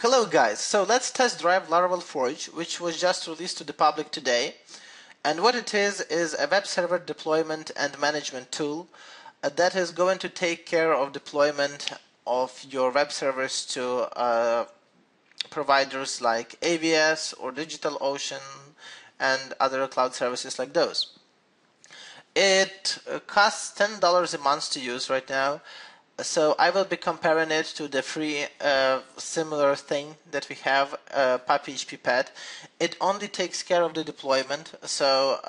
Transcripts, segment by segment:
Hello guys, so let's test drive Laravel Forge, which was just released to the public today. And what it is a web server deployment and management tool that is going to take care of deployment of your web servers to providers like AWS or DigitalOcean and other cloud services like those. It costs $10 a month to use right now. So I will be comparing it to the free similar thing that we have, PuPHPet. It only takes care of the deployment, so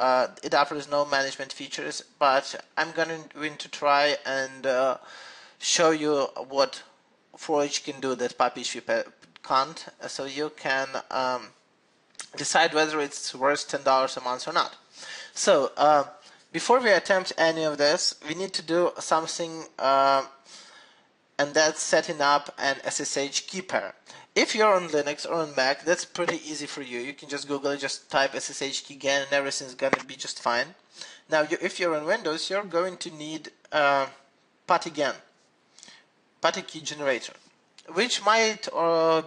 it offers no management features, but I'm going to try and show you what Forge can do that PuPHPet can't, so you can decide whether it's worth $10 a month or not. So before we attempt any of this, we need to do something and that's setting up an SSH key pair. If you're on Linux or on Mac, that's pretty easy for you. You can just Google it, just type SSH key again, and everything's going to be just fine. Now, if you're on Windows, you're going to need PuTTY key generator, which might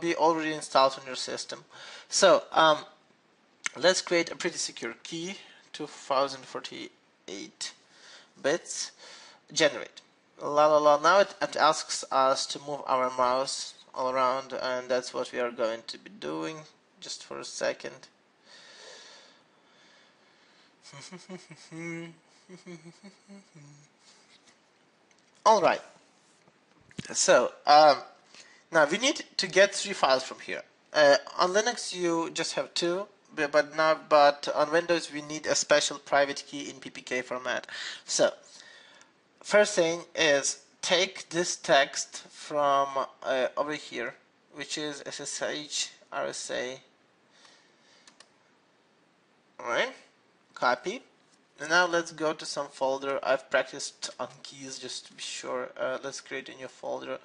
be already installed on your system. So let's create a pretty secure key, 2048 bits, generate. Now it asks us to move our mouse all around, and that's what we are going to be doing. Just for a second. Alright, so now we need to get 3 files from here. On Linux you just have 2, but on Windows we need a special private key in PPK format. So first thing is take this text from over here, which is SSH RSA. Alright, copy. And now let's go to some folder. I've practiced on keys just to be sure. Let's create a new folder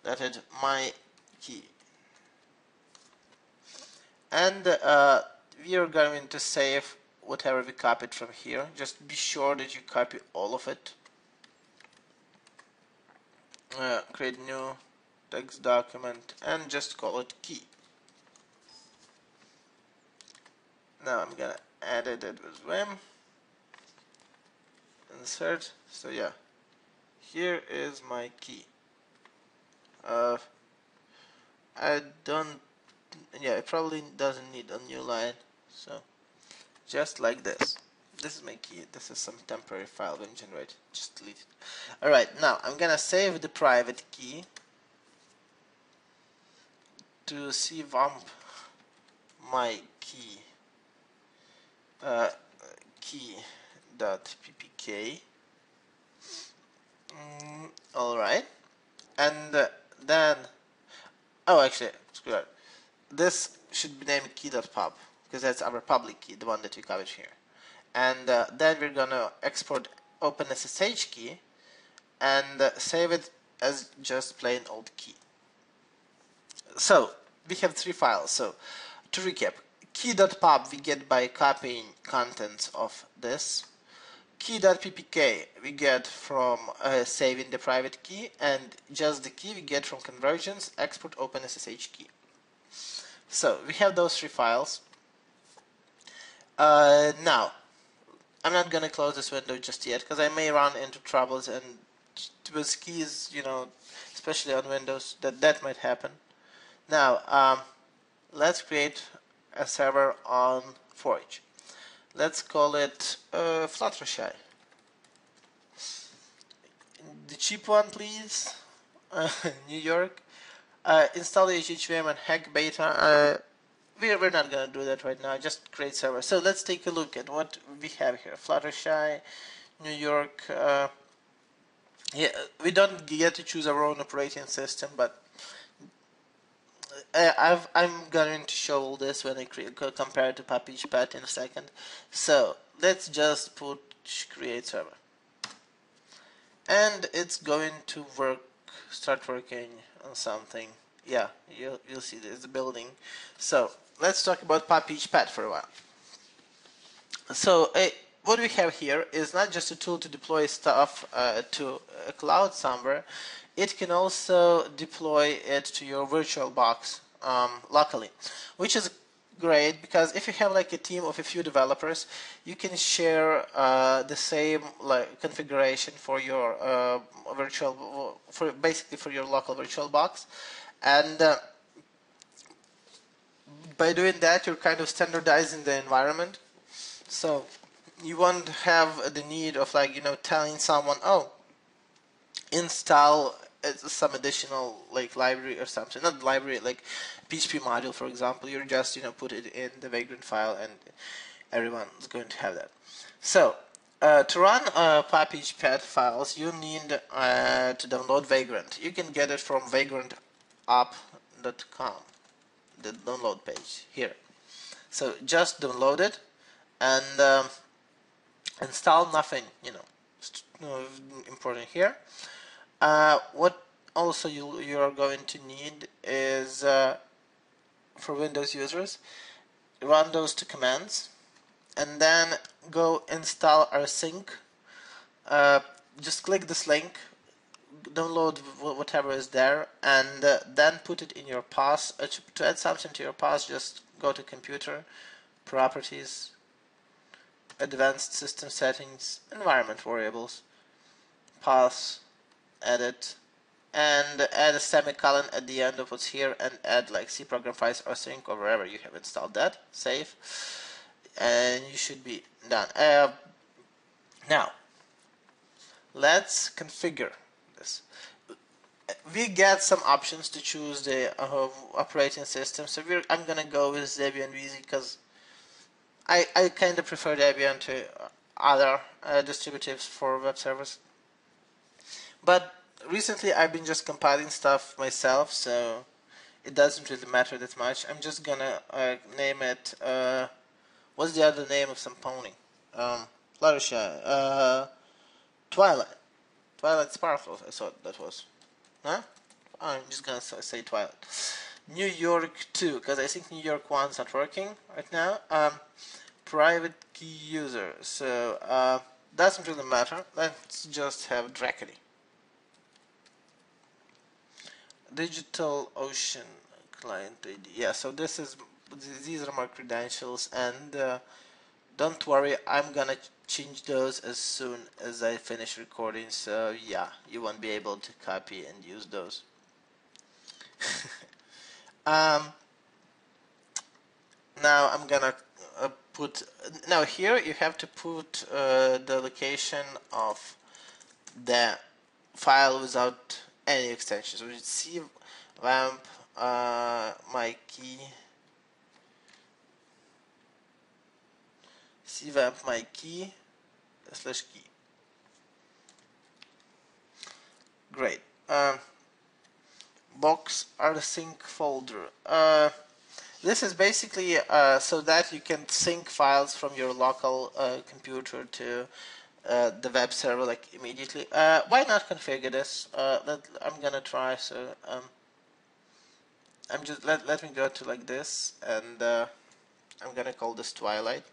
that is my key. And we are going to save whatever we copied from here. Just be sure that you copy all of it. Create new text document and just call it key. Now I'm gonna edit it with Vim. Insert. So yeah, here is my key. It probably doesn't need a new line. So just like this. This is my key. This is some temporary file being generated. Just delete it. Alright, now I'm gonna save the private key to cvamp my key key.ppk. Alright, and then actually, screw it. This should be named key.pub because that's our public key, the one that we covered here. And then we're gonna export OpenSSH key and save it as just plain old key. So we have 3 files. So to recap, key.pub we get by copying contents of this. Key.ppk we get from saving the private key, and just the key we get from conversions, export OpenSSH key. So we have those 3 files. Now I'm not gonna close this window just yet because I may run into troubles, and with keys, especially on Windows, that might happen. Now let's create a server on Forge. Let's call it Fluttershy. The cheap one, please. New York. Install the HHVM and hack beta. We're not going to do that right now, just create server. So let's take a look at what we have here. Fluttershy, New York. We don't get to choose our own operating system, but I'm going to show all this when I compare it to PuPHPet in a second. So let's just put create server. And it's going to start working on something. Yeah, you'll see this building. So let's talk about PuPHPet for a while. So what we have here is not just a tool to deploy stuff to a cloud somewhere. It can also deploy it to your virtual box locally, which is great because if you have like a team of a few developers, you can share the same like configuration for your basically for your local virtual box, and by doing that you're kind of standardizing the environment, so you won't have the need of like telling someone, oh, install some additional like library or something, not library, like PHP module for example. You're just put it in the Vagrant file and everyone's going to have that. So to run PuPHPet files, you need to download Vagrant. You can get it from vagrantapp.com, the download page here. So just download it and install nothing, important here. What also you are going to need is for Windows users, run those two commands and then go install rsync. Just click this link, download whatever is there, and then put it in your path. To add something to your path, just go to Computer, Properties, Advanced System Settings, Environment Variables, Path, Edit, and add a semicolon at the end of what's here, and add like C program files or sync or wherever you have installed that. Save, and you should be done. Now let's configure this. We get some options to choose the operating system, so I'm gonna go with Debian VZ because I kind of prefer Debian to other distributives for web servers. But recently I've been just compiling stuff myself, so it doesn't really matter that much. I'm just gonna name it, what's the other name of some pony? Fluttershy, Twilight Sparkle, I thought that was. Huh? I'm just gonna say Twilight. New York 2, because I think New York 1's not working right now. Private key user, so doesn't really matter. Let's just have Dracony. DigitalOcean client ID. Yeah, so these are my credentials, and don't worry, I'm gonna change those as soon as I finish recording, so yeah, you won't be able to copy and use those. Now I'm gonna now here you have to put the location of the file without any extensions. So we cvamp my key, cvamp my key /key. Great. Box rsync folder. This is basically so that you can sync files from your local computer to the web server like immediately. Why not configure this? I'm gonna try. So I'm just let me go to like this, and I'm gonna call this Twilight.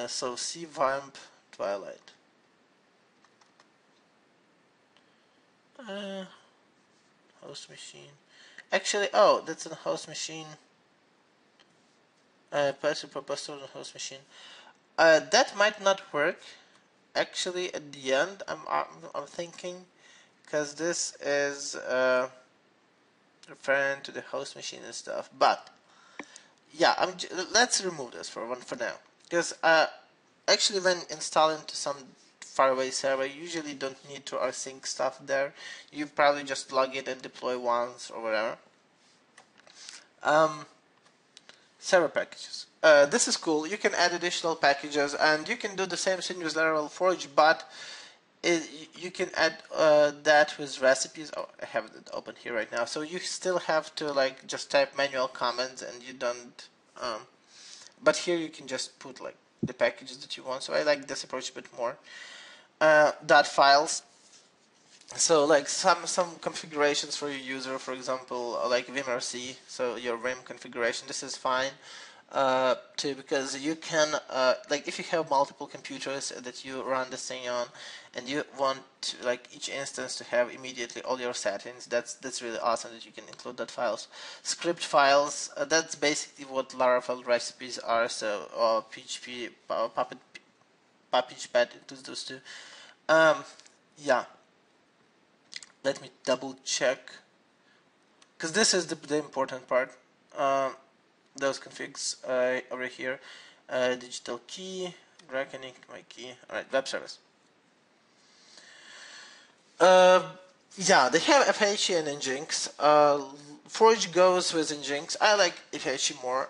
So cvamp Twilight. Host machine. Actually, oh, that's a host machine. Passive proposal on host machine. That might not work. Actually, at the end, I'm thinking, because this is referring to the host machine and stuff. But yeah, let's remove this for now, because actually, when installing to some faraway server, you usually don't need to rsync stuff there. You probably just log in and deploy once or whatever. Server packages. This is cool. You can add additional packages, and you can do the same thing with Laravel Forge, but you can add that with recipes. Oh, I have it open here right now. So you still have to like just type manual commands, and you don't. But here you can just put like the packages that you want. So I like this approach a bit more. Dot files. So like some configurations for your user, for example, like vimrc, so your vim configuration, this is fine. too, because you can like if you have multiple computers that you run this thing on, and you want to, like each instance to have immediately all your settings, that's really awesome that you can include that files. Script files, that's basically what Laravel recipes are. So PHP, PuPHPet includes those two. Yeah, let me double check, because this is the important part. Those configs over here. Digital key, reckoning, my key. Alright, web service. Yeah, they have Apache and Nginx. Forge goes with Nginx. I like Apache more.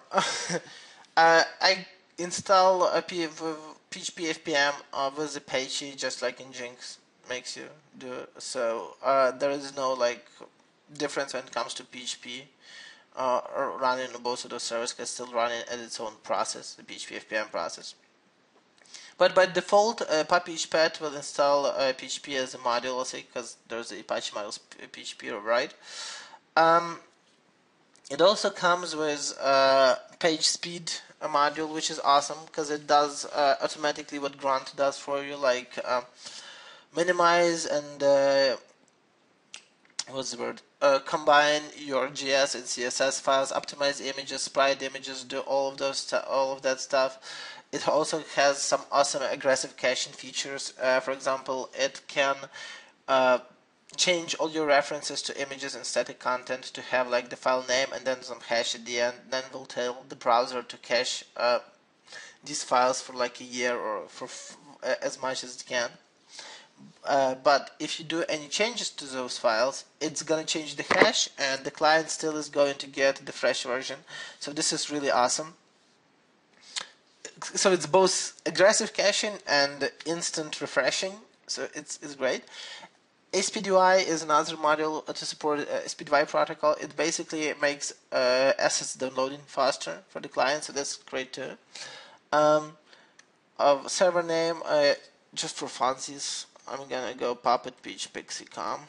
I install a PHP FPM with Apache, just like Nginx makes you do. So there is no like difference when it comes to PHP. Running both of those servers can still run it at its own process, the PHP FPM process. But by default, PuPHPet will install PHP as a module, let's say, because there's the Apache modules PHP, right? It also comes with page speed module, which is awesome because it does automatically what Grunt does for you, like minimize and what's the word? Combine your JS and CSS files, optimize images, sprite images, do all of that stuff. It also has some awesome aggressive caching features. For example, it can change all your references to images and static content to have like the file name and then some hash at the end. Then we'll tell the browser to cache these files for like a year or for as much as it can. But if you do any changes to those files, it's going to change the hash and the client still is going to get the fresh version. So this is really awesome. So it's both aggressive caching and instant refreshing. So it's great. SPDY is another module to support SPDY protocol. It basically makes assets downloading faster for the client, so that's great too. Of server name, just for funsies, I'm gonna go puppet peach pixie.com.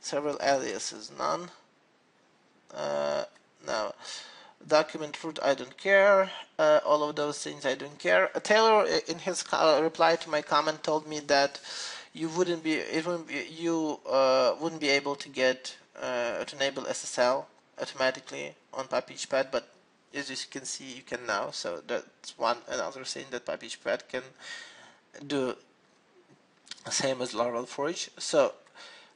Server aliases none. No. Document root, I don't care. All of those things I don't care. Taylor, in his reply to my comment, told me that you wouldn't be able to get to enable SSL automatically on PuPHPet, but as you can see, you can now. So that's another thing that PuPHPet can do, same as Laravel Forge. So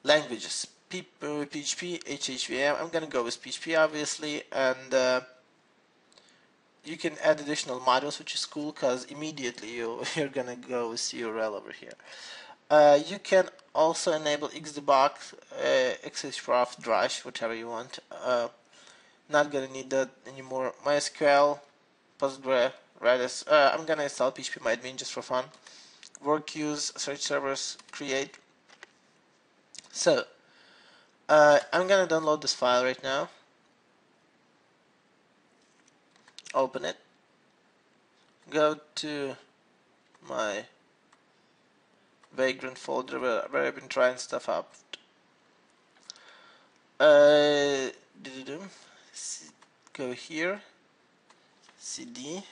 languages: PHP, HHVM. I'm gonna go with PHP, obviously, and you can add additional modules, which is cool because immediately you're gonna go with URL over here. You can also enable Xdebug, Xprof, Drush, whatever you want. Not gonna need that anymore. MySQL, Postgre, Redis. I'm gonna install PHPMyAdmin just for fun. Work use, search servers, create. So, I'm gonna download this file right now. Open it. Go to my Vagrant folder where I've been trying stuff out. Go here. CD.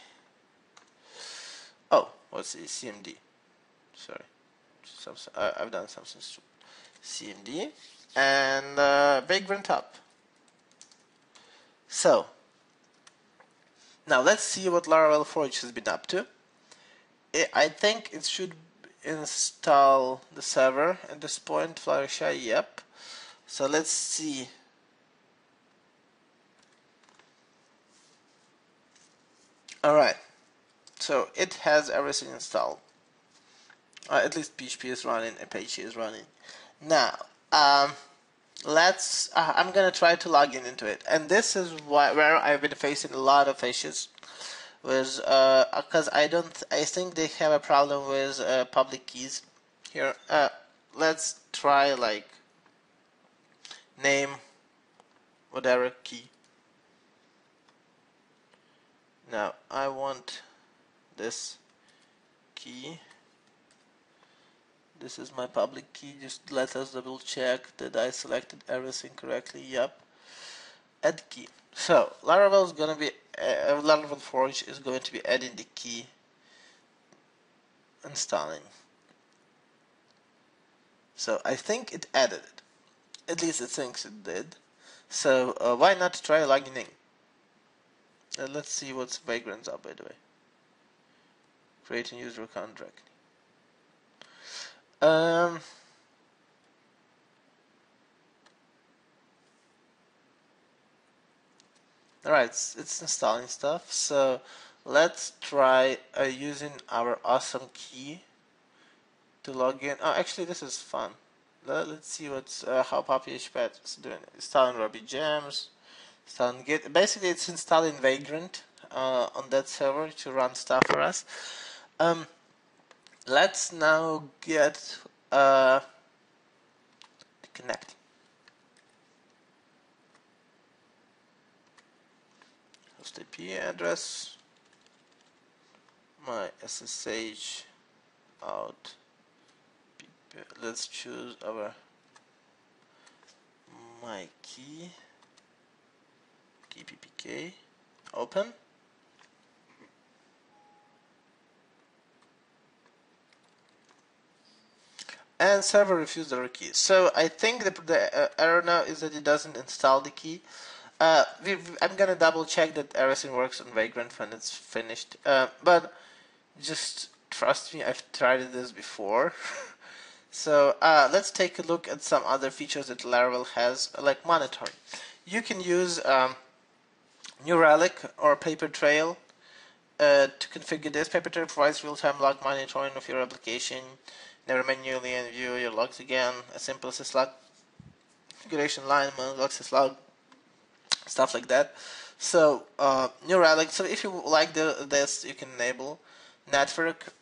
Oh, what's the CMD? Sorry, I've done something stupid. CMD and Vagrant up. So now let's see what Laravel Forge has been up to. I think it should install the server at this point. Fluttershy, yep. So let's see. Alright, so it has everything installed. At least PHP is running, Apache is running. Now, I'm gonna try to log into it, and this is where I've been facing a lot of issues with, because I think they have a problem with public keys here. Let's try like name whatever key. Now I want this key. This is my public key. Just let us double check that I selected everything correctly. Yep. Add key. So Laravel is going to be Laravel Forge is going to be adding the key installing. So I think it added it. At least it thinks it did. So why not try logging in? Let's see what's vagrants are, by the way. Create a user account directly. Alright, it's installing stuff. So let's try using our awesome key to log in. Oh, actually, this is fun. Let's see what's how PuPHPet is doing. Installing Ruby gems, installing Git. Basically, it's installing Vagrant on that server to run stuff for us. Let's now get connecting. Host IP address, my SSH out. Let's choose our my key ppk, open. And server refused our key. So I think the error now is that it doesn't install the key. I'm gonna double check that everything works on Vagrant when it's finished. But just trust me, I've tried this before. So let's take a look at some other features that Laravel has, like monitoring. You can use New Relic or PaperTrail to configure this. PaperTrail provides real-time log monitoring of your application. Never manually view your logs again. As simple as a log configuration line, logs as log, stuff like that. So New Relic. So if you like this, you can enable network.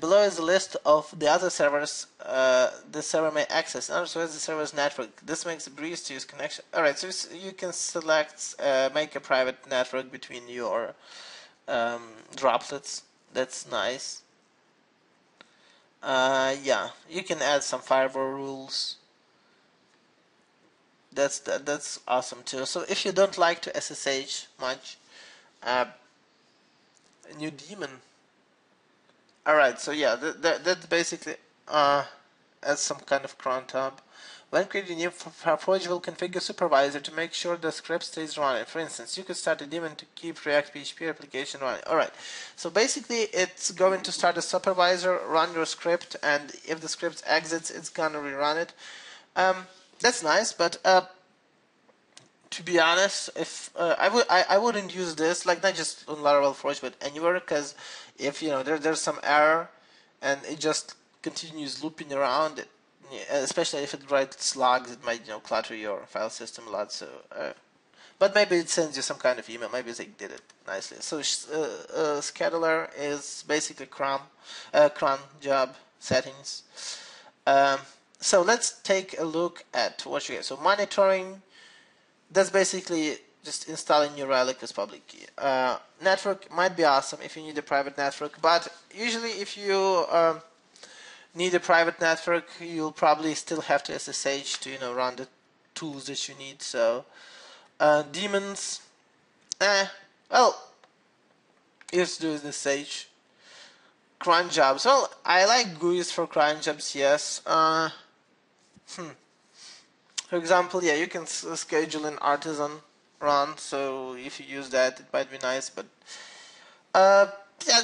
Below is a list of the other servers the server may access. In other words, the server's network. This makes a breeze to use connection. Alright, so you can select make a private network between your droplets. That's nice. Yeah, you can add some firewall rules. That's awesome too. So if you don't like to SSH much, new daemon. Alright, so yeah, that's basically as some kind of cron tab. When creating a new project, will configure supervisor to make sure the script stays running. For instance, you could start a daemon to keep React PHP application running. Alright, so basically it's going to start a supervisor, run your script, and if the script exits, it's gonna rerun it. That's nice, but to be honest, if I wouldn't use this, like not just on Laravel Forge, but anywhere, because if there's some error and it just continues looping around, especially if it writes logs, it might clutter your file system a lot. So, but maybe it sends you some kind of email. Maybe they did it nicely. So scheduler is basically cron job settings. So let's take a look at what you get. So monitoring. That's basically just installing New Relic with public key. Network might be awesome if you need a private network, but usually if you need a private network, you'll probably still have to SSH to run the tools that you need. So daemons, well, let's do the SSH. Cron jobs. Well, I like GUIs for cron jobs. Yes. For example, yeah, you can schedule an artisan run, so if you use that, it might be nice, but yeah,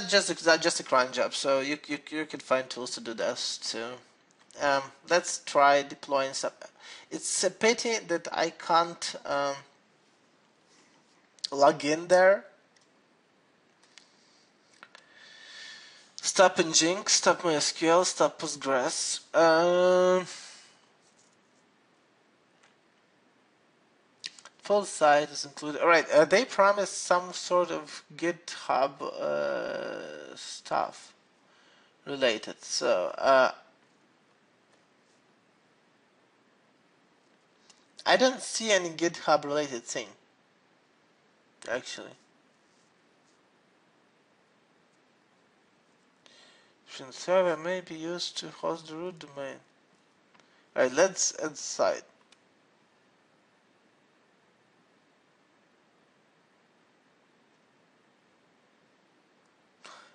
just a cron job, so you can find tools to do this too. Let's try deploying some. It's a pity that I can't log in there. Stop Nginx, stop MySQL, stop Postgres. Full site is included. Alright, they promised some sort of GitHub stuff related. So, I don't see any GitHub related thing, actually. Server may be used to host the root domain. Alright, let's add site.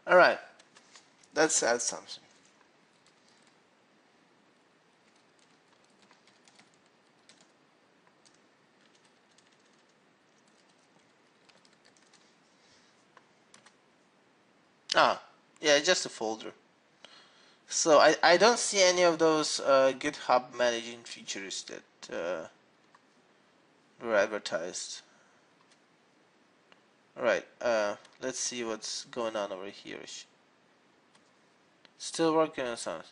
Alright, let's add something. Ah, yeah, just a folder. So I don't see any of those GitHub managing features that were advertised. Alright, let's see what's going on over here. Still working on something.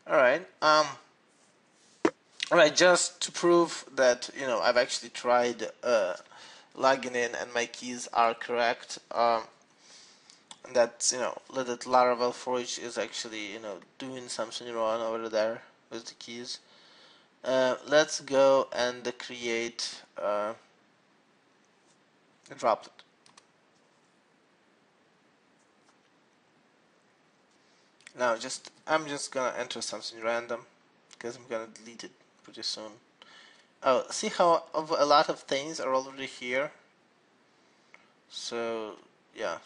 Alright, just to prove that, I've actually tried logging in and my keys are correct. That that Laravel Forge is actually doing something wrong over there with the keys. Let's go and create a droplet. Now I'm just gonna enter something random because I'm gonna delete it pretty soon. Oh, see how a lot of things are already here. So yeah.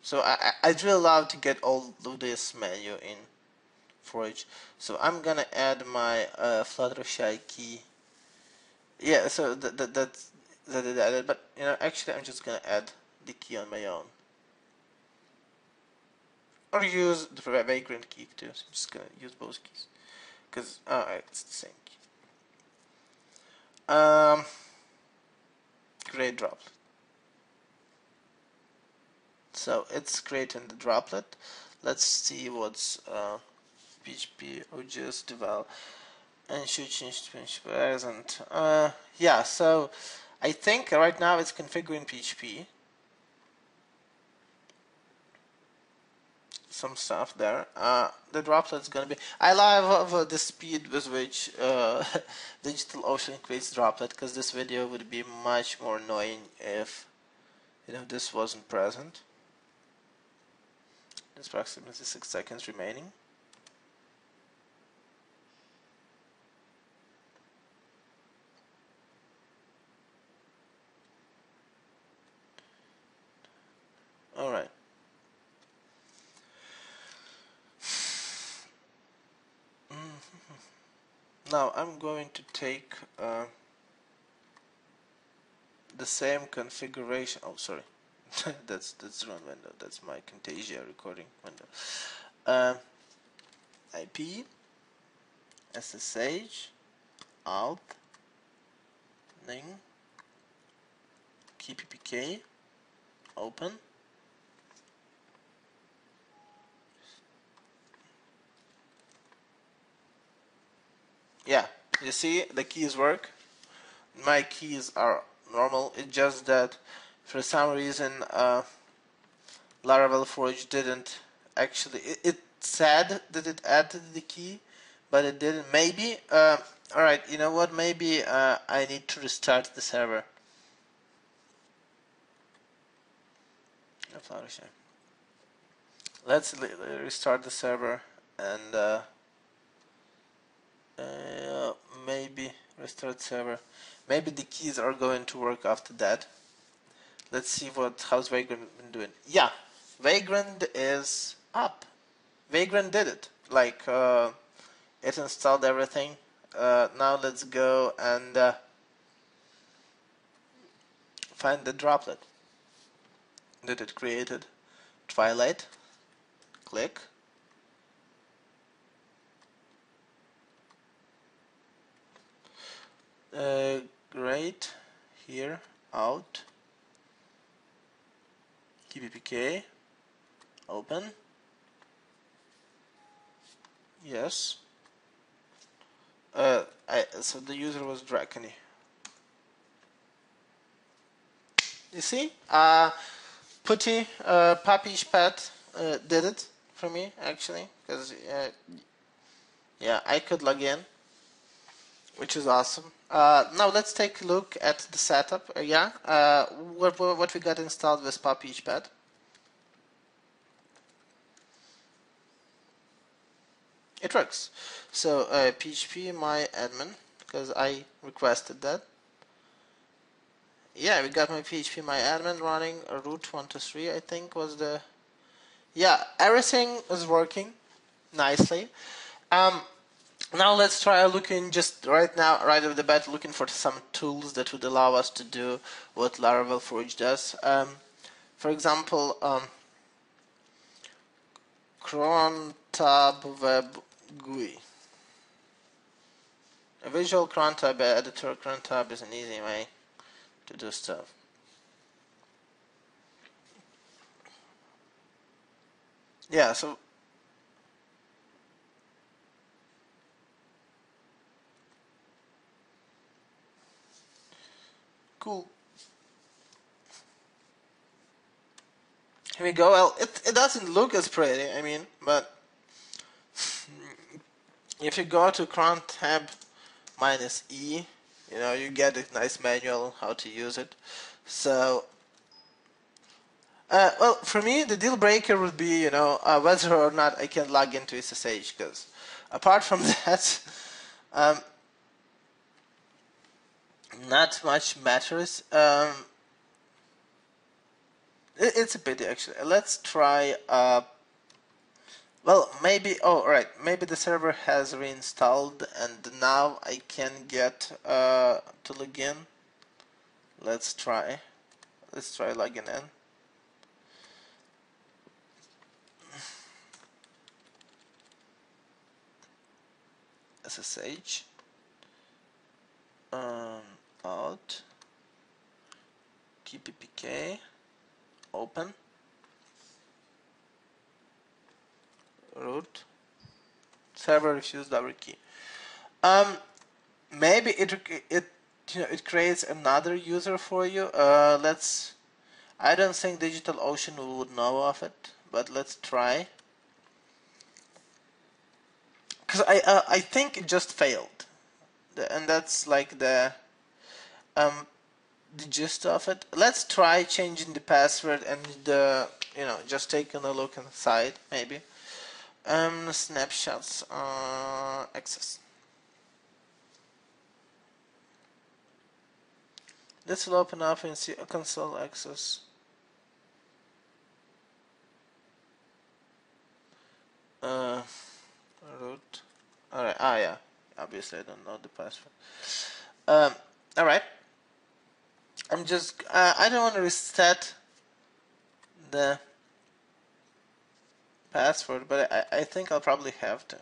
So I'd really love to get all of this menu in Forge. So I'm gonna add my Fluttershy key. Yeah, so that's added, but actually I'm just gonna add the key on my own, or use the vagrant key too. So I'm just gonna use both keys because it's the same key. Create droplet. So it's creating the droplet. Let's see what's PHP or just devel and should change to PHP present. Yeah, so I think right now it's configuring PHP. Some stuff there. The droplet's gonna be. I love the speed with which DigitalOcean creates droplet, because this video would be much more annoying if this wasn't present. There's approximately 6 seconds remaining. All right. Now I'm going to take the same configuration. Oh, sorry, that's the wrong window. That's my Camtasia recording window. IP, SSH, out, ning, PPK, open. Yeah, you see the keys work. My keys are normal. It's just that for some reason Laravel Forge didn't actually. It said that it added the key, but it didn't. Maybe. All right. You know what? Maybe I need to restart the server. Let's restart the server and maybe restart server. Maybe the keys are going to work after that. Let's see how's Vagrant been doing. Yeah, Vagrant is up. Vagrant did it. Like it installed everything. Now let's go and find the droplet that it created. Twilight. Click. Great. Here. Out. PPK. Open. Yes. So the user was Dracony. You see? PuPHPet did it for me, actually, because yeah, I could log in, which is awesome. Now let's take a look at the setup. What we got installed with PuPHPet. It works. So PHP my admin, because I requested that. yeah, we got my PHP my admin running. Root 123 I think was the, yeah, everything is working nicely. Now let's try looking just right now, right off the bat, looking for some tools that would allow us to do what Laravel Forge does. For example, cron tab web GUI. A visual cron tab editor. Cron tab is an easy way to do stuff. Yeah, so cool. Here we go. Well, it doesn't look as pretty, I mean, but if you go to cron tab -e, you get a nice manual how to use it. So, well, for me, the deal breaker would be, whether or not I can log into SSH, because apart from that, not much matters. It's a pity, actually. Let's try, well, maybe, oh, right, maybe the server has reinstalled, and now I can get to log in. Let's try logging in. SSH out PuPHPet open root server refused double key. Maybe it creates another user for you. I don't think DigitalOcean would know of it, but let's try. Because I think it just failed, and that's like the gist of it. Let's try changing the password and just taking a look inside maybe. Snapshots access. This will open up and see a console access. Root. Alright, yeah. Obviously I don't know the password. Alright. I'm just, I don't want to reset the password, but I think I'll probably have to.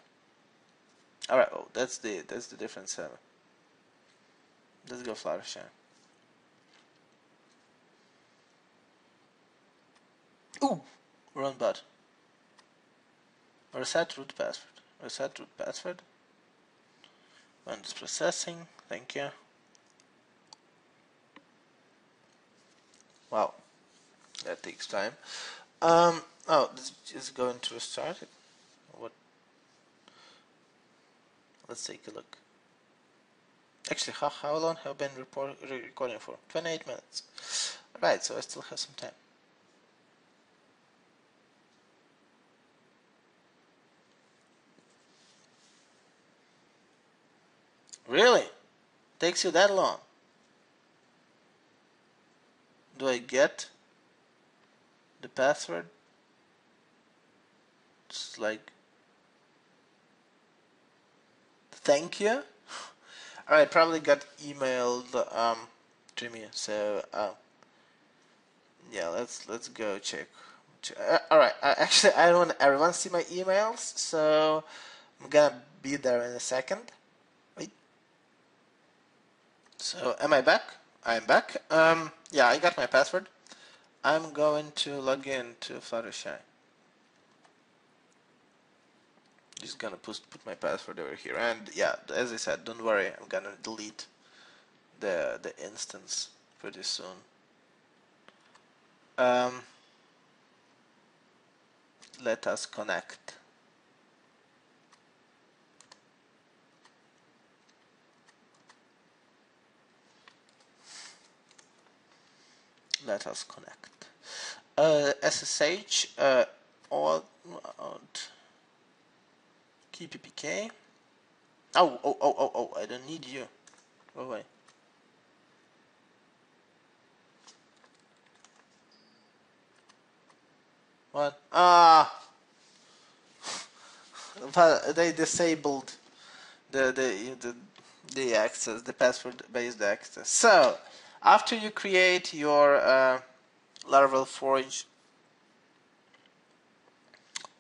Alright, oh, that's the different server. Let's go Fluttershy. Ooh, wrong button. Reset root password. Reset root password. When it's processing, thank you. Wow, that takes time. Oh, this is going to restart it. What? Let's take a look. Actually, how long have I been recording for? 28 minutes. Right, so I still have some time. Really? Takes you that long? Do I get the password? Just like, thank you? Alright, probably got emailed to me, so yeah, let's go check. Alright, actually I don't want everyone to see my emails, so I'm gonna be there in a second. Wait. So am I back? I'm back. Yeah, I got my password. I'm going to log in to Fluttershy. Just gonna put my password over here, and yeah, as I said, don't worry, I'm gonna delete the instance pretty soon. Let us connect. Let us connect. SSH or PuPHPet. Oh, I don't need you. Go away. What? But they disabled the access, the password-based access. So after you create your Laravel Forge,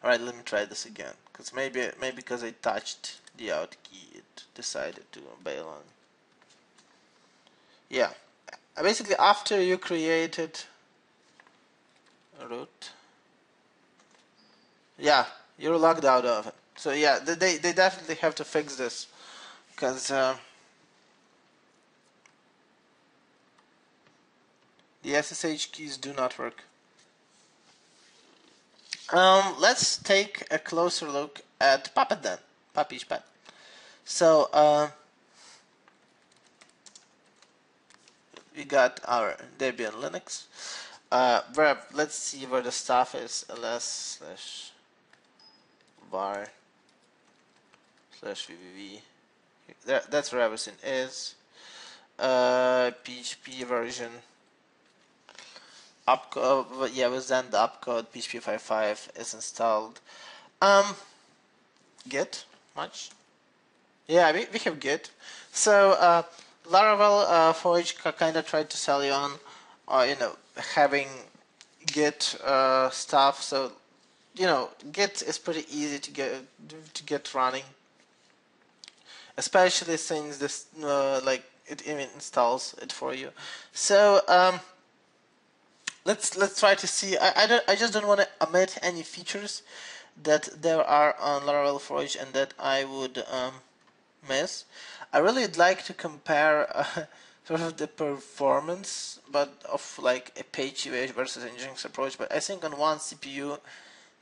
all right, let me try this again, because maybe because I touched the out key, it decided to bail on. Yeah, basically after you created root, yeah, you're logged out of it. So yeah, they definitely have to fix this, because the SSH keys do not work. Let's take a closer look at PuPHPet then, PuPHPet. So we got our Debian Linux. Let's see where the stuff is. ls/var/vvv. That's where everything is. PHP version. Upcode, yeah, with then the upcode PHP 5.5 is installed. Git much? Yeah, we have Git. So Laravel Forge kind of tried to sell you on, having Git stuff. So Git is pretty easy to get running, especially since this it even installs it for you. So let's try to see. I just don't want to omit any features that there are on Laravel Forge and that I would miss. I really would like to compare sort of the performance, but of like a page versus Nginx approach. But I think on one CPU,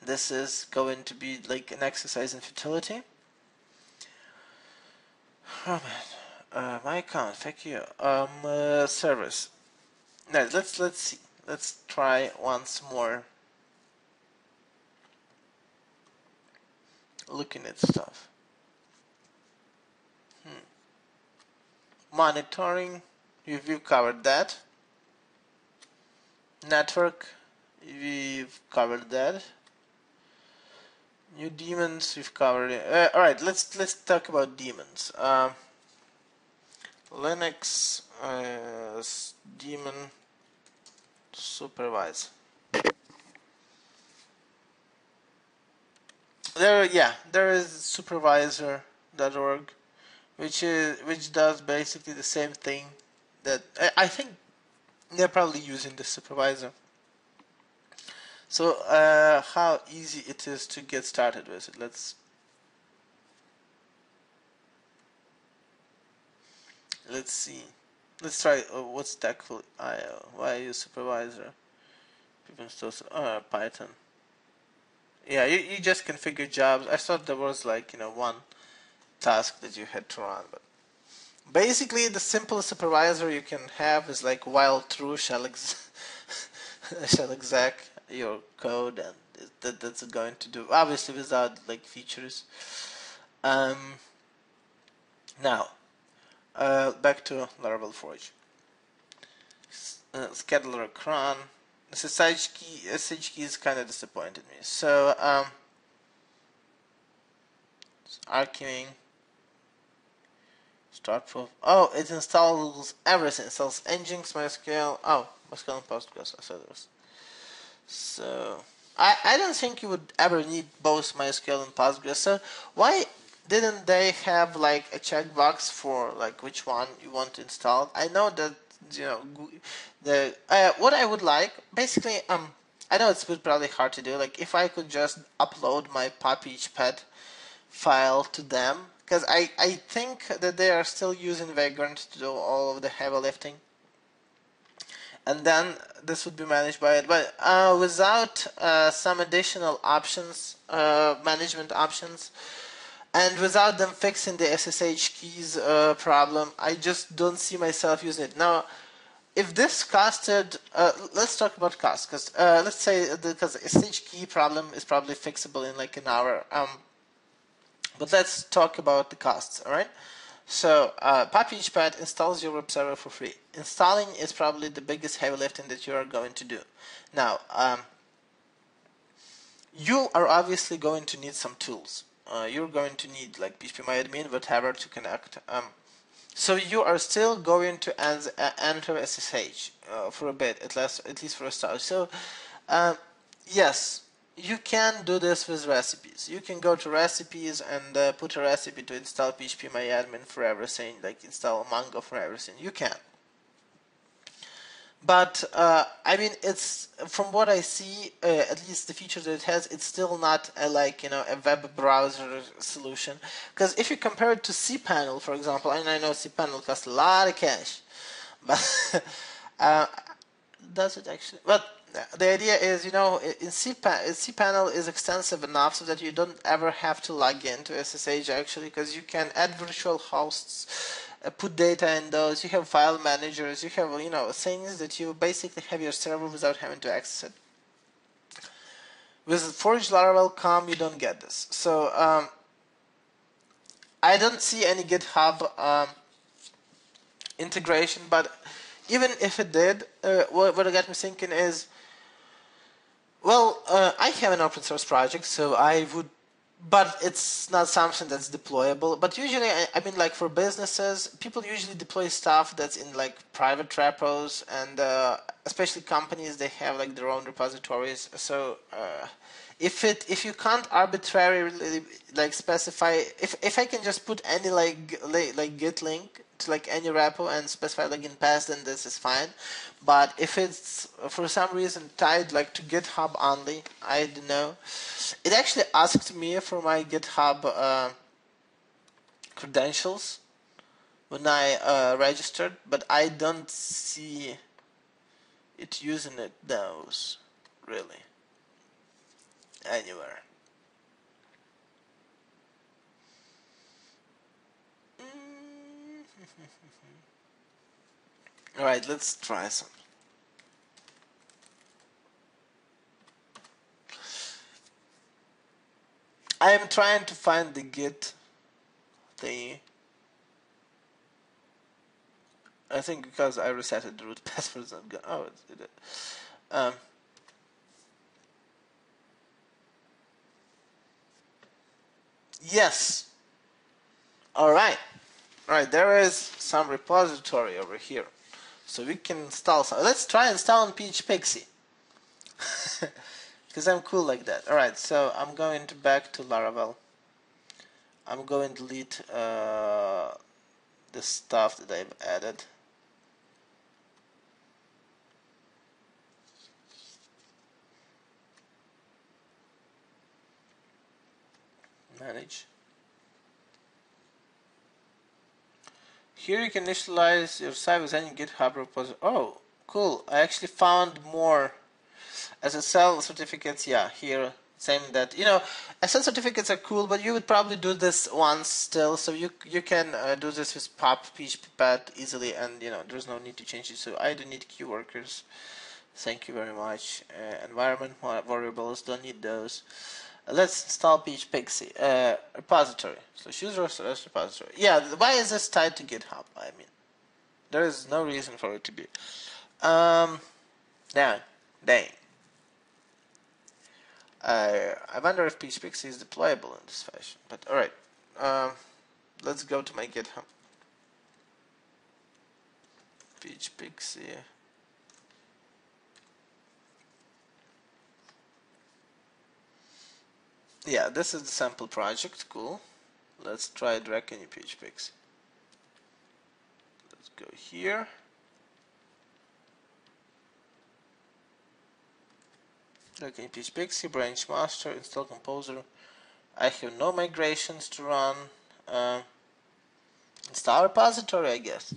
this is going to be like an exercise in futility. Oh man, my account. Thank you. Service. Now let's see. Let's try once more. Looking at stuff. Monitoring, we've covered that. Network, we've covered that. New daemons, we've covered it. All right, let's talk about daemons. Linux daemon supervise. There is supervisor.org, which does basically the same thing. That I think they're probably using the supervisor. So how easy it is to get started with it. Let's see. Let's try what's Stackful IO. Why use supervisor? People still Python. Yeah, you just configure jobs. I thought there was like one task that you had to run, but basically the simplest supervisor you can have is like while true shall exec your code, and that's going to do, obviously without like features. Now back to Laravel Forge. Scheduler cron. SSH key is kind of disappointed me. So archiving. Start proof. Oh, it installs everything. It installs Nginx, MySQL. Oh, MySQL and Postgres. I said this. So I don't think you would ever need both MySQL and Postgres. So why didn't they have like a checkbox for like which one you want to install? I know that what I would like basically I know it's probably hard to do. Like if I could just upload my PuPHPet file to them, because I think that they are still using Vagrant to do all of the heavy lifting, and then this would be managed by it. But without some additional options, management options, and without them fixing the SSH keys problem, I just don't see myself using it. Now, if this costed, let's talk about cost, because let's say because the SSH key problem is probably fixable in like an hour. But let's talk about the costs, alright? So, PuPHPet installs your web server for free. Installing is probably the biggest heavy lifting that you are going to do. Now, you are obviously going to need some tools. You're going to need like PHPMyAdmin, whatever to connect. So you are still going to enter SSH for a bit, at least for a start. So yes, you can do this with recipes. You can go to recipes and put a recipe to install PHPMyAdmin for everything, like install Mongo for everything. You can. But I mean, it's from what I see, at least the features that it has, it's still not a, like a web browser solution. Because if you compare it to cPanel, for example, and I know cPanel costs a lot of cash, but uh, does it actually? But the idea is, in cPanel is extensive enough so that you don't ever have to log into SSH actually, because you can add virtual hosts, put data in those. You have file managers. You have things that you basically have your server without having to access it. With Forge Laravel COM, you don't get this. So I don't see any GitHub integration, but even if it did, what it got me thinking is, well, I have an open source project, so I would, but it's not something that's deployable. But usually, I mean, like for businesses, people usually deploy stuff that's in like private repos, and especially companies, they have like their own repositories. So if you can't arbitrarily like specify, if I can just put any like Git link to like any repo and specify like in path, then this is fine. But if it's for some reason tied like to GitHub only, I don't know. It actually asked me for my GitHub credentials when I registered, but I don't see it using those really anywhere. All right, let's try some. I am trying to find the Git thingy. I think because I resetted the root passwords. Oh, it did. Yes. All right. All right. There is some repository over here, so we can install some. Let's try installing PHPXE. Because I'm cool like that. All right. So I'm going back to Laravel. I'm going to delete the stuff that I've added. Manage. Here you can initialize your site with any GitHub repository. Oh, cool. I actually found more SSL certificates. Yeah, here. Same that, SSL certificates are cool, but you would probably do this once still. So you can do this with PuPHPet easily, and there's no need to change it. So I don't need key workers. Thank you very much. Environment variables, don't need those. Let's install PHPXE repository. So user/repository. Yeah, why is this tied to GitHub? I mean, there is no reason for it to be. Yeah, dang. I wonder if PHPXE is deployable in this fashion. But all right, let's go to my GitHub. PHPXE. Yeah, this is the sample project. Cool. Let's try drag any PHPXE. Let's go here. Drag any PHPXE, branch master, install composer. I have no migrations to run. Install repository, I guess.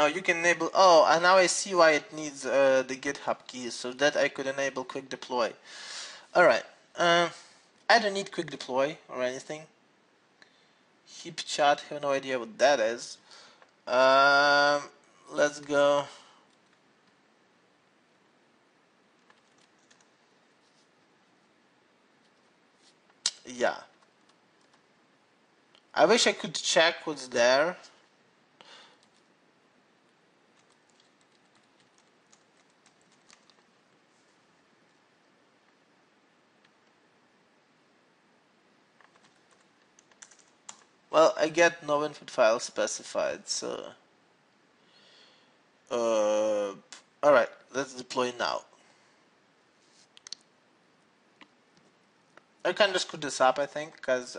Oh, you can enable. Oh, and now I see why it needs the GitHub keys, so that I could enable quick deploy. All right. I don't need quick deploy or anything. Heap chat, have no idea what that is. Let's go. Yeah. I wish I could check what's there. Well, I get no input file specified, so alright, let's deploy now. I can just screw this up, I think, because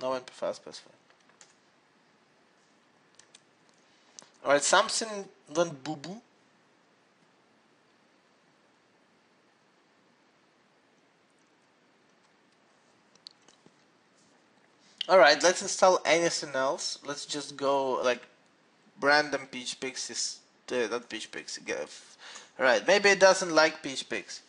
no input file specified. Alright, something went boo-boo. Alright, let's install anything else. Let's just go like random PuPHPet, not PuPHPet. Alright, maybe it doesn't like PuPHPet.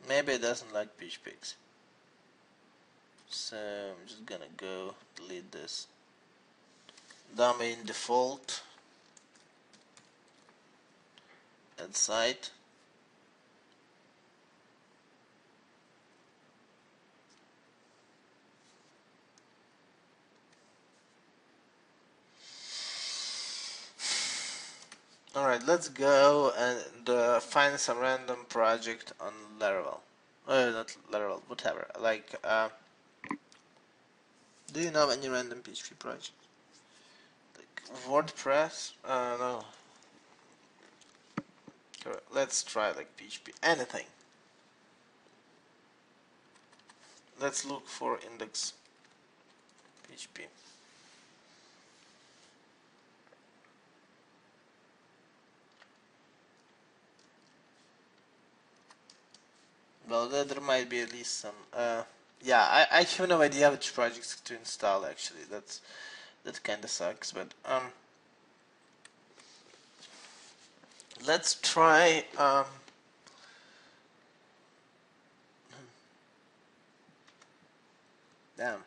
Maybe it doesn't like PuPHPet. So I'm just gonna go delete this. Domain default. Add site. Alright, let's go and find some random project on Laravel. Not Laravel, whatever. Like, do you know any random PHP project? Like WordPress? No. Let's try like PHP. Anything. Let's look for index PHP. Well, there might be at least some. Yeah, I have no idea which projects to install. Actually, that kind of sucks. But let's try. Damn.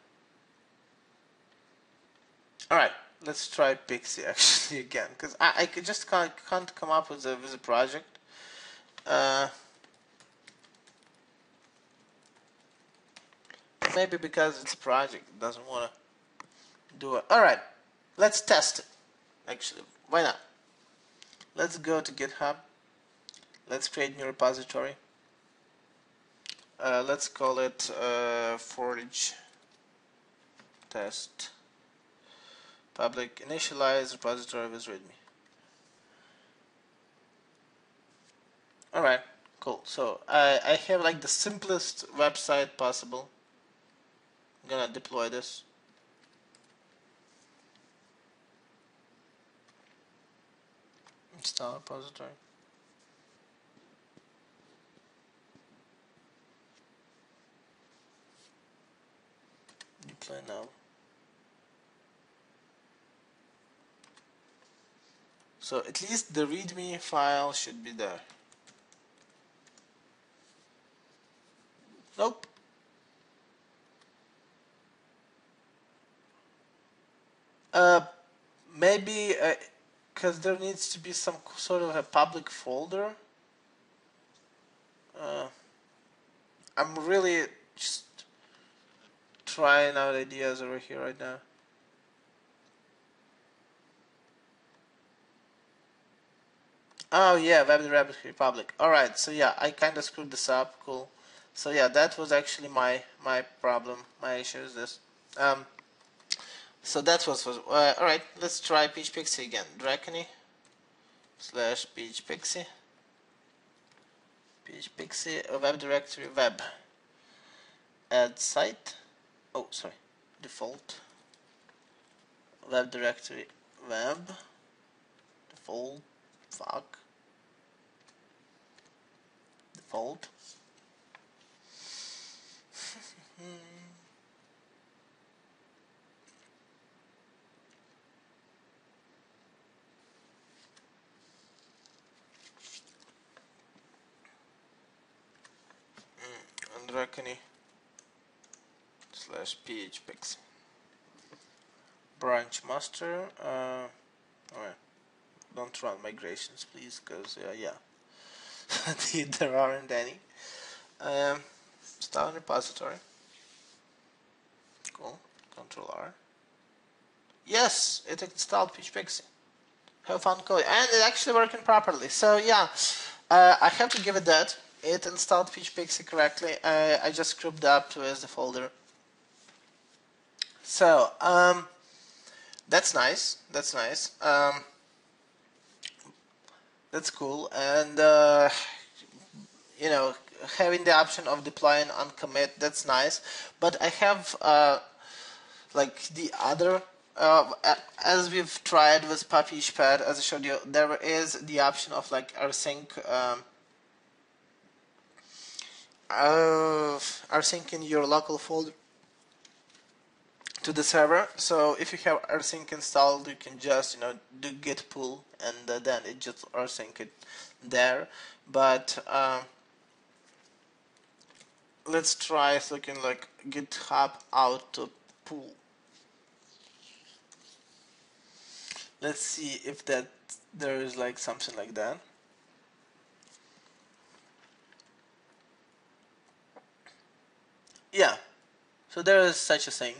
All right, let's try Pixie actually again, because I just can't come up with a project. Maybe because it's a project, it doesn't want to do it. All right, let's test it. Actually, why not? Let's go to GitHub. Let's create a new repository. Let's call it Forge test. Public initialize repository with README. Alright, cool. So I have like the simplest website possible. I'm gonna deploy this. Install repository. Deploy now. So at least the README file should be there. Nope. Maybe because there needs to be some sort of a public folder. I'm really just trying out ideas over here right now. Oh yeah, WebDirect Republic. Alright, so yeah, I kinda screwed this up, cool. So yeah, that was actually my problem, my issue is this. So that was alright, let's try PuPHPet again. Dracony slash PuPHPet. PuPHPet web directory web. Add site. Oh sorry. Default. Web directory web. Default. Fuck. Default. directory /phpexy branch master. Alright, don't run migrations please, because yeah there aren't any. Start repository. Cool. Control R. Yes, it installed PHPexy. Have fun coding, and it actually working properly. So yeah, I have to give it that. It installed PHPexy correctly. I just grouped up to as the folder. So that's nice. That's nice. That's cool. And you know, having the option of deploying on commit, that's nice. But I have like the other. As we've tried with PuPHPet, as I showed you, there is the option of like rsync rsync in your local folder to the server. So if you have rsync installed, you can just do git pull, and then it just rsync it there. But let's try looking like GitHub out to pull. Let's see if that there is like something like that. Yeah, so there is such a thing.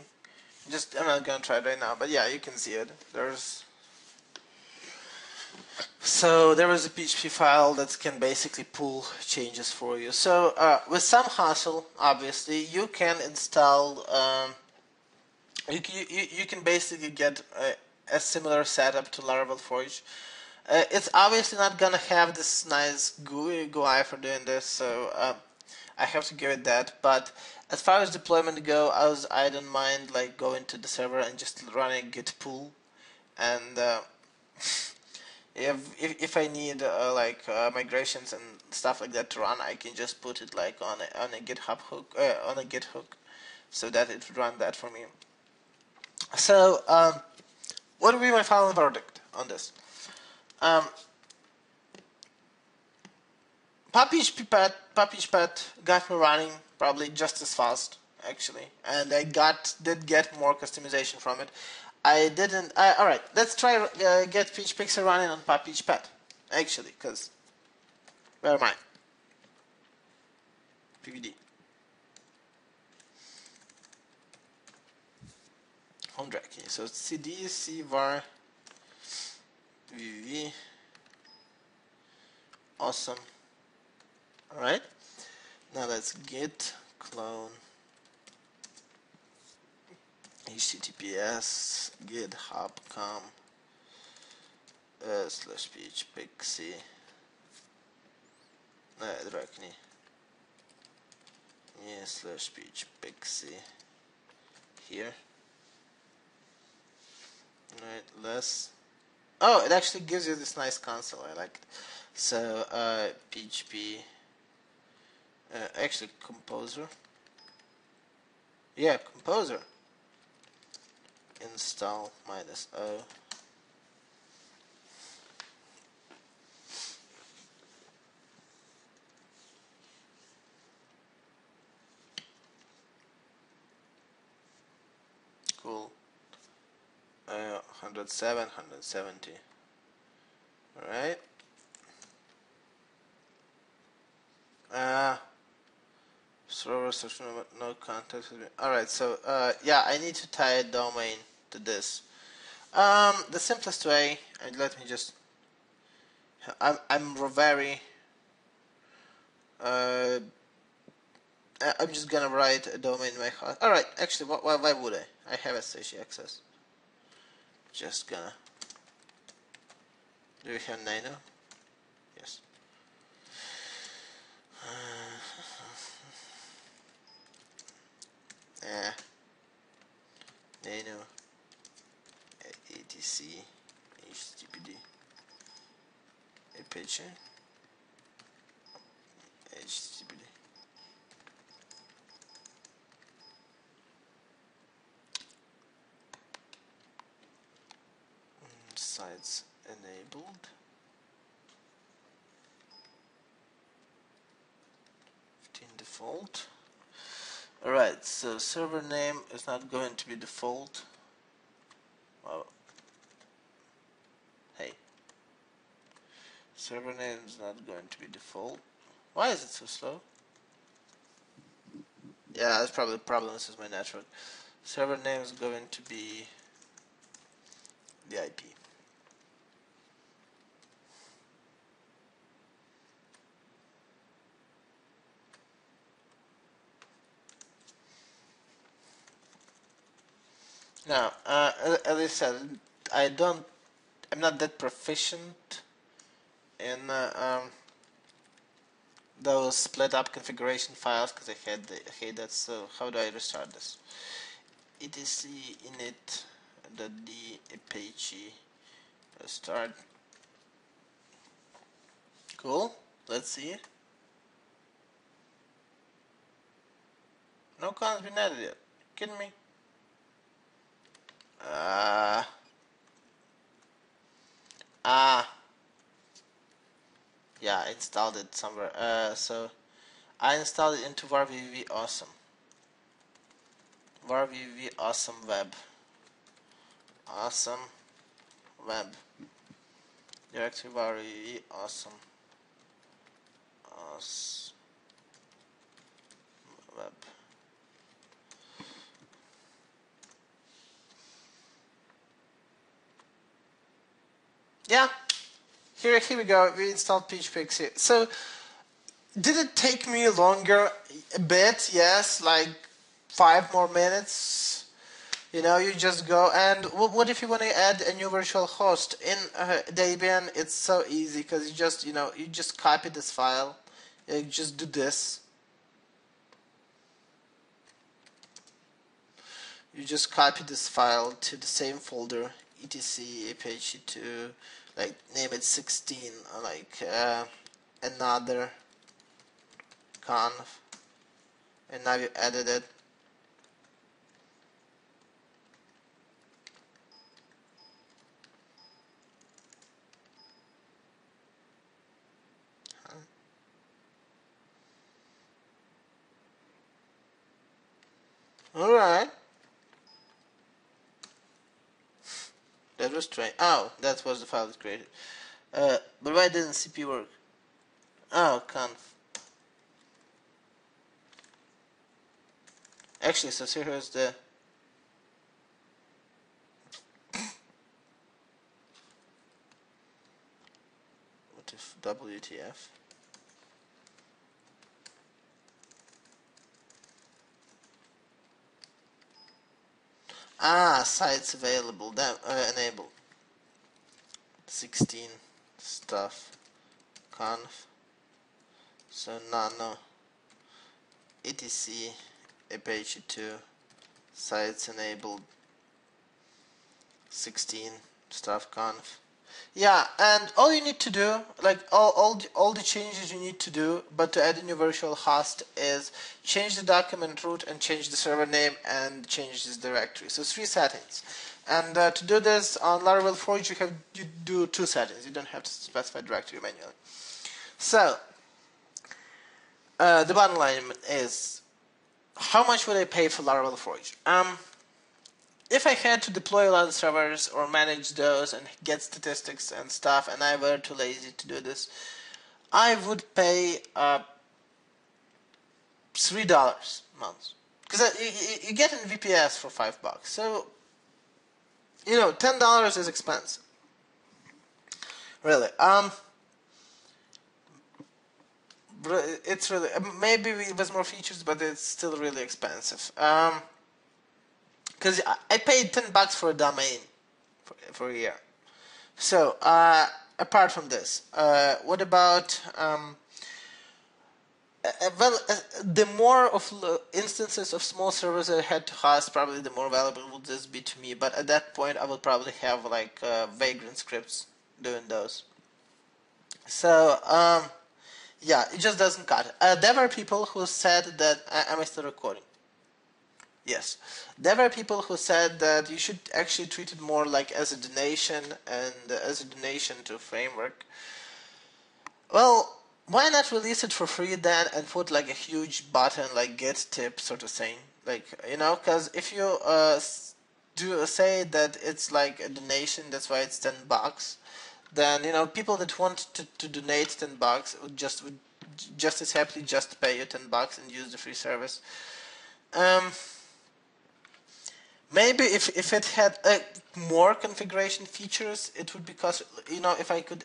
I'm not gonna try it right now, but yeah, you can see it. So there is a PHP file that can basically pull changes for you. So with some hassle, obviously, you can install. You can basically get a similar setup to Laravel Forge. It's obviously not gonna have this nice GUI for doing this, so I have to give it that. But as far as deployment go, I don't mind like going to the server and just running git pull, and if I need migrations and stuff like that to run, I can just put it like on a GitHub hook, on a Git hook, so that it would run that for me. So what would be my final verdict on this? PuPHPet got me running probably just as fast, actually, and I did get more customization from it. I didn't. All right, let's try get PHPexy running on PuPHPet, actually, because where am I? PVD. Home directory. So cd cvar vv. Awesome. All right. Now let's git clone https github.com /phpexy directly /phpexy here. Right, it actually gives you this nice console. I like it. So PHP actually composer. Yeah, composer. Install -o. Cool. 107, 170. Alright. Server section, no context. Alright, so yeah, I need to tie a domain to this. The simplest way, and let me just. I'm very. I'm just gonna write a domain in my house. Alright, actually, why would I? I have SSH access. Just gonna. Do we have Nano? Yes. Nano ATC HTTPD Apache HTTPD. Sites enabled. 15 default. Alright, so server name is not going to be default. Well, hey, server name is not going to be default. Why is it so slow? Yeah, that's probably the problem. This is my network. Server name is going to be the IP. Now, as I said, I'm not that proficient in those split up configuration files because I hate that. So how do I restart this? etc init.d apache restart. Cool. Let's see. No con's been added yet. Kidding me? Yeah, I installed it somewhere. So I installed it into varvv awesome. varvv awesome web. Awesome web. Directory varvv awesome. Awesome web. Yeah. Here we go. We installed PuPHPet. So, did it take me longer? A bit, yes, like 5 more minutes. You know, you just go and what if you want to add a new virtual host in Debian? It's so easy because you just you just copy this file. You just do this. You just copy this file to the same folder, etc apache to like name it 16, like another conf, and now you edit it. Alright. That was strange. Oh, that was the file that created. But why didn't CP work? Oh, conf. Actually, so here's the what if WTF? Sites available. That enabled. 16 stuff conf. So no. etc apache 2 sites enabled 16 stuff conf. Yeah, and all you need to do, like all the changes you need to do, but to add a new virtual host is change the document root and change the server name and change this directory. So 3 settings. And to do this on Laravel Forge, you do 2 settings. You don't have to specify directory manually. So the bottom line is, how much would I pay for Laravel Forge? If I had to deploy a lot of servers or manage those and get statistics and stuff, and I were too lazy to do this, I would pay $3 a month, because you get an VPS for $5. So $10 is expensive. Really. It's really, maybe with more features, but it's still really expensive. Because I paid $10 for a domain for a year. So apart from this, what about the more of instances of small servers I had to host, probably the more valuable would this be to me. But at that point, I would probably have like Vagrant scripts doing those. So yeah, it just doesn't cut. There were people who said that. Am I still recording? Yes. There were people who said that you should actually treat it more like as a donation and as a donation to a framework. Well, why not release it for free then and put like a huge button like get tip sort of thing, like, you know, because if you do say that it's like a donation, that's why it's $10, then, you know, people that want to donate $10 would just as happily just pay you $10 and use the free service. Maybe if it had more configuration features, it would be you know, if I could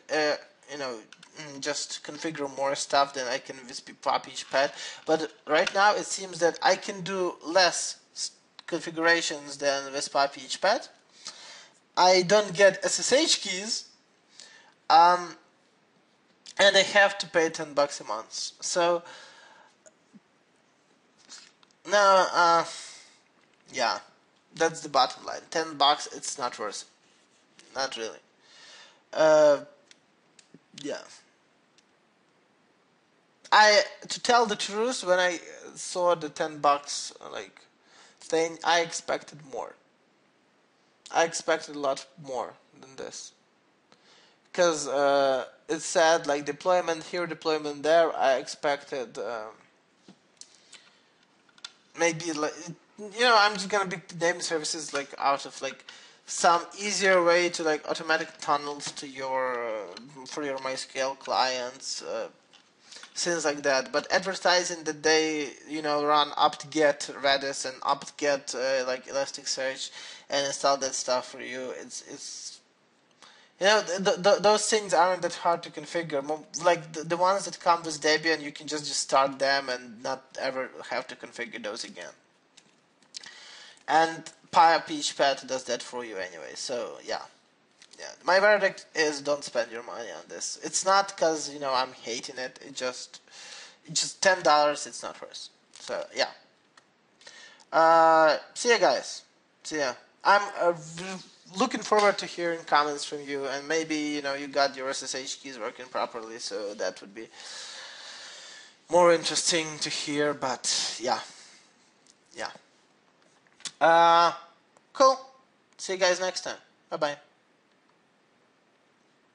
you know, just configure more stuff, then I can with PuPHPet. But right now it seems that I can do less configurations than with PuPHPet. I don't get SSH keys, and I have to pay $10 a month. So now, yeah, that's the bottom line. $10, it's not worth it. Not really. Yeah. To tell the truth, when I saw the $10 like thing, I expected more. I expected a lot more than this, because it said like deployment here, deployment there. I expected maybe like, you know, I'm just gonna be naming services like out of like some easier way to like automatic tunnels to your for your MySQL clients. Things like that, but advertising that they, you know, run apt-get Redis and apt-get like Elasticsearch and install that stuff for you, it's you know, those things aren't that hard to configure. Like the ones that come with Debian, you can just start them and not ever have to configure those again. And PuPHPet does that for you anyway. So yeah. Yeah, my verdict is don't spend your money on this. It's not because, you know, I'm hating it. It's just $10. It's not worth. So yeah. See ya, guys. See ya. I'm looking forward to hearing comments from you, and maybe, you know, you got your SSH keys working properly, so that would be more interesting to hear. But yeah, yeah. Cool. See you guys next time. Bye bye.